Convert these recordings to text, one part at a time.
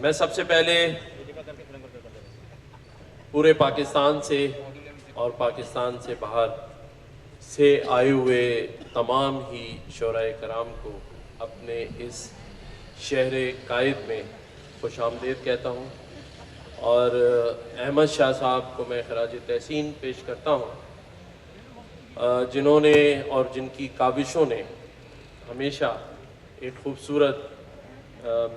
मैं सबसे पहले पूरे पाकिस्तान से और पाकिस्तान से बाहर से आए हुए तमाम ही शोराए कराम को अपने इस शहर कायद में खुशामदीद कहता हूँ और अहमद शाह साहब को मैं खराज तहसीन पेश करता हूँ, जिन्होंने और जिनकी काविशों ने हमेशा एक खूबसूरत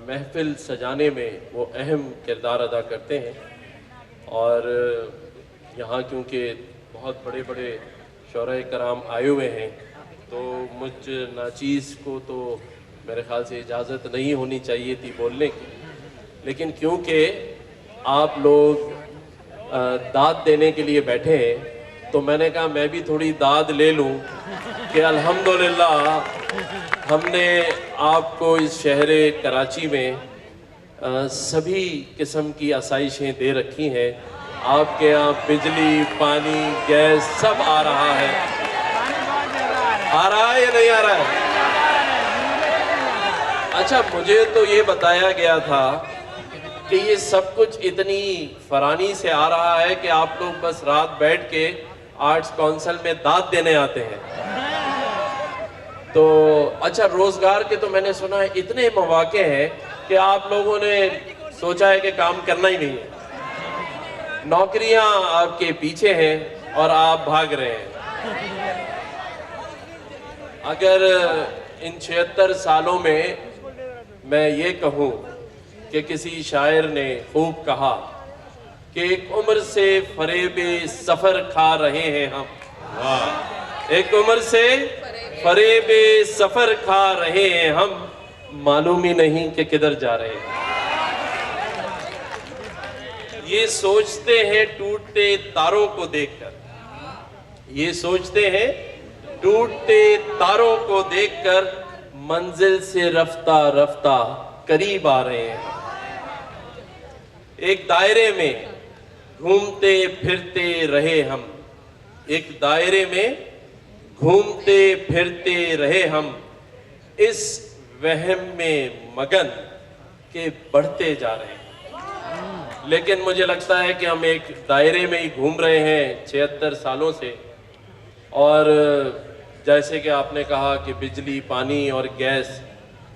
महफिल सजाने में वो अहम किरदार अदा करते हैं। और यहाँ क्योंकि बहुत बड़े बड़े शोराए कराम आए हुए हैं तो मुझ नाचीज़ को तो मेरे ख़्याल से इजाज़त नहीं होनी चाहिए थी बोलने की, लेकिन क्योंकि आप लोग दाद देने के लिए बैठे हैं तो मैंने कहा मैं भी थोड़ी दाद ले लूँ कि अल्हम्दुलिल्लाह हमने आपको इस शहर कराची में सभी किस्म की आसाइशें दे रखी हैं। आपके यहाँ बिजली, पानी, गैस सब आ रहा है। आ रहा है या नहीं आ रहा है? अच्छा, मुझे तो ये बताया गया था कि ये सब कुछ इतनी फरानी से आ रहा है कि आप लोग बस रात बैठ के आर्ट्स काउंसिल में दाद देने आते हैं। तो अच्छा, रोजगार के तो मैंने सुना है इतने मौके हैं कि आप लोगों ने सोचा है कि काम करना ही नहीं है, नौकरियां आपके पीछे हैं और आप भाग रहे हैं। अगर इन 76 सालों में मैं ये कहूँ कि किसी शायर ने खूब कहा कि एक उम्र से फरेबे सफर खा रहे हैं हम, एक उम्र से फरेबे सफर खा रहे हैं हम, मालूम ही नहीं कि किधर जा रहे हैं। ये सोचते हैं टूटते तारों को देखकर, ये सोचते हैं टूटते तारों को देखकर मंजिल से रफ्ता रफ्ता करीब आ रहे हैं। एक दायरे में घूमते फिरते रहे हम, एक दायरे में घूमते फिरते रहे हम, इस वहम में मगन के बढ़ते जा रहे हैं। लेकिन मुझे लगता है कि हम एक दायरे में ही घूम रहे हैं 76 सालों से। और जैसे कि आपने कहा कि बिजली, पानी और गैस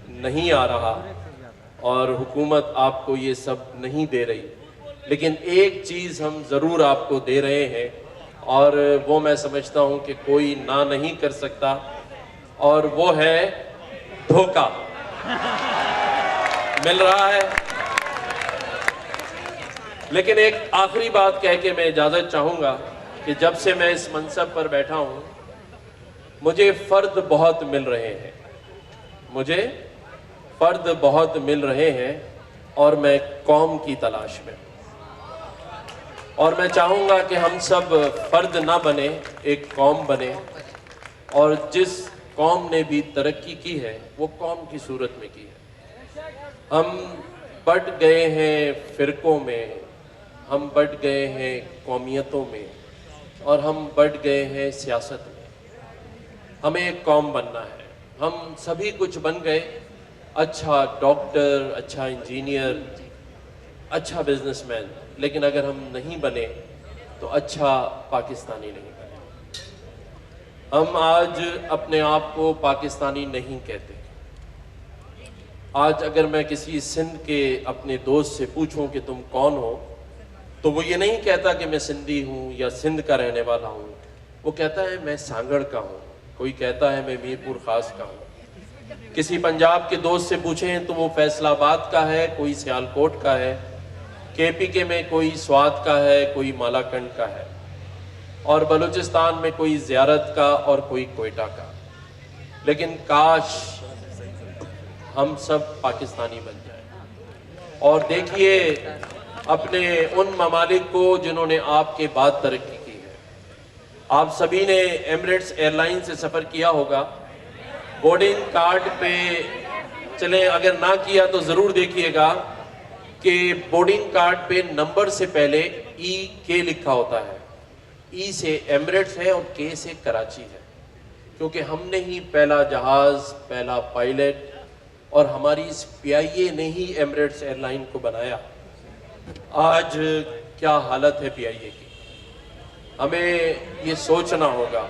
नहीं आ रहा और हुकूमत आपको ये सब नहीं दे रही, लेकिन एक चीज़ हम ज़रूर आपको दे रहे हैं और वो मैं समझता हूँ कि कोई ना नहीं कर सकता, और वो है धोखा। मिल रहा है। लेकिन एक आखिरी बात कह के मैं इजाज़त चाहूँगा कि जब से मैं इस मनसब पर बैठा हूँ मुझे फ़र्द बहुत मिल रहे हैं, मुझे फ़र्द बहुत मिल रहे हैं और मैं कौम की तलाश में। और मैं चाहूँगा कि हम सब फ़र्द ना बने, एक कौम बने, और जिस कौम ने भी तरक्की की है वो कौम की सूरत में की है। हम बट गए हैं फ़िरक़ों में, हम बट गए हैं कौमियतों में, और हम बट गए हैं सियासत में। हमें एक कौम बनना है। हम सभी कुछ बन गए, अच्छा डॉक्टर, अच्छा इंजीनियर, अच्छा बिजनेसमैन, लेकिन अगर हम नहीं बने तो अच्छा पाकिस्तानी नहीं बने। हम आज अपने आप को पाकिस्तानी नहीं कहते। आज अगर मैं किसी सिंध के अपने दोस्त से पूछूं कि तुम कौन हो, तो वो ये नहीं कहता कि मैं सिंधी हूँ या सिंध का रहने वाला हूँ, वो कहता है मैं सांगड़ का हूँ, कोई कहता है मैं मीरपुर खास का हूँ। किसी पंजाब के दोस्त से पूछें तो वो फैसलाबाद का है, कोई सियालकोट का है, केपीके में कोई स्वात का है, कोई मालाकंड का है, और बलूचिस्तान में कोई ज़ियारत का और कोई कोयटा का। लेकिन काश हम सब पाकिस्तानी बन जाए। और देखिए अपने उन ममालिक को जिन्होंने आपके बाद तरक्की की है। आप सभी ने एमिरेट्स एयरलाइन से सफ़र किया होगा। बोर्डिंग कार्ड पे चले, अगर ना किया तो ज़रूर देखिएगा कि बोर्डिंग कार्ड पे नंबर से पहले के लिखा होता है। ई से एमिरेट्स है और के से कराची है, क्योंकि हमने ही पहला जहाज़, पहला पायलट और हमारी इस पीआईए ने ही एमिरेट्स एयरलाइन को बनाया। आज क्या हालत है पीआईए की, हमें ये सोचना होगा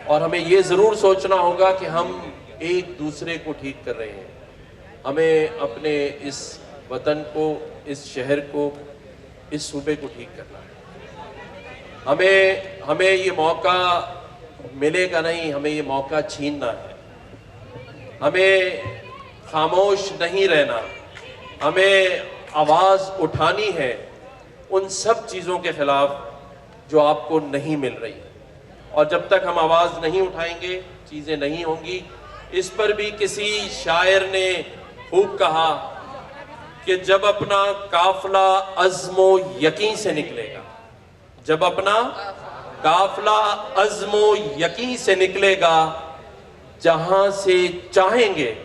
और हमें ये ज़रूर सोचना होगा कि हम एक दूसरे को ठीक कर रहे हैं। हमें अपने इस वतन को, इस शहर को, इस सूबे को ठीक करना है। हमें ये मौका मिलेगा नहीं, हमें ये मौका छीनना है। हमें खामोश नहीं रहना, हमें आवाज़ उठानी है उन सब चीज़ों के खिलाफ जो आपको नहीं मिल रही। और जब तक हम आवाज़ नहीं उठाएंगे चीज़ें नहीं होंगी। इस पर भी किसी शायर ने खूब कहा कि जब अपना काफिला अज़्मो यकीन से निकलेगा, जब अपना काफिला अज़्मो यकीन से निकलेगा, जहां से चाहेंगे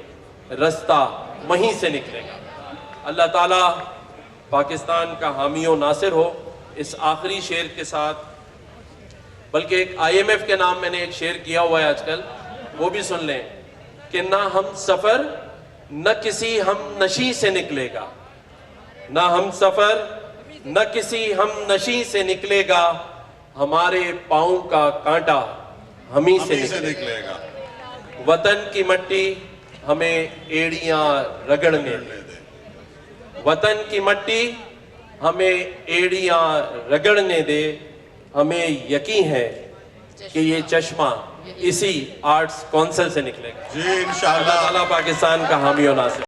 रास्ता वहीं से निकलेगा। अल्लाह ताला पाकिस्तान का हामी व नासिर हो। इस आखिरी शेर के साथ, बल्कि एक IMF के नाम मैंने एक शेर किया हुआ है आजकल, वो भी सुन लें कि ना हम सफ़र न किसी हम नशी से निकलेगा, ना हम सफ़र न किसी हम नशी से निकलेगा, हमारे पाँव का कांटा हम ही से निकलेगा। वतन की मिट्टी हमें एड़ियां रगड़ने दे, वतन की मिट्टी हमें एड़ियां रगड़ने दे। हमें यकीन है कि ये चश्मा इसी आर्ट्स काउंसिल से निकलेगा। जी इंशाअल्लाह। अल्लाह ताला पाकिस्तान का हामी और नासिर।